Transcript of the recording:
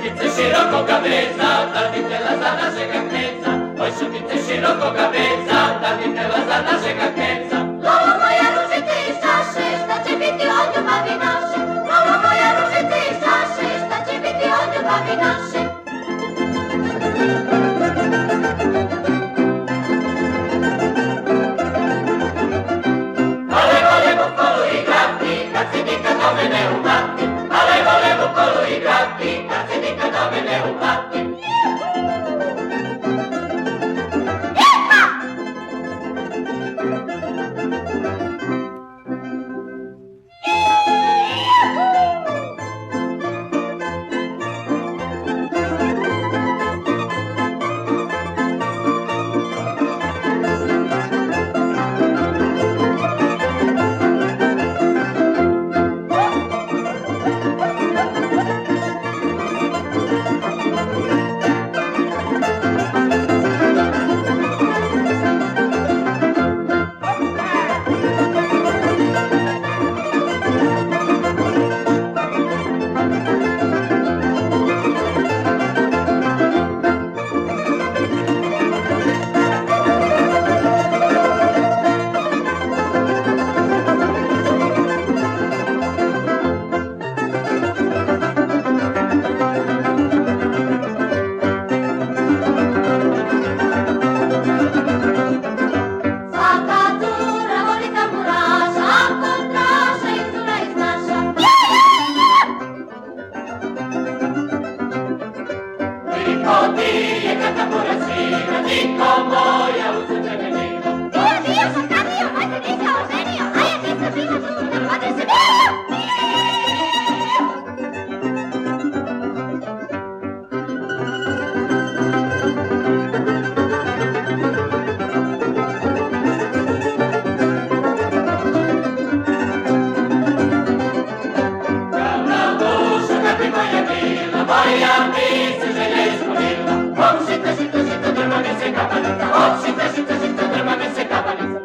šumice širokoga veza, da bi tela za našega kneca. Oj, šumice širokoga veza, da bi tela za našega kneca. Lolo moja ružice iz čaše, šta će biti od ljubavi naše? Lolo moja ružice iz čaše, šta će biti od ljubavi naše? Ale volim u kolu igrati, kad se nikad do mene uplati. Ale volim u kolu igrati, kad se nikad do mene uplati. Niko nije kad tambura svira, niko moja u srce me nira. Bio sam kapio, moj se nisi oženio, a ja nisam živa žuta, vode se bio! Ravna duša kad bi moja bila, moja bi se želja ispunila. Hop, šita, šita, šita, drma mi se kapanica. Hop, šita, šita, šita, drma mi se kapanica.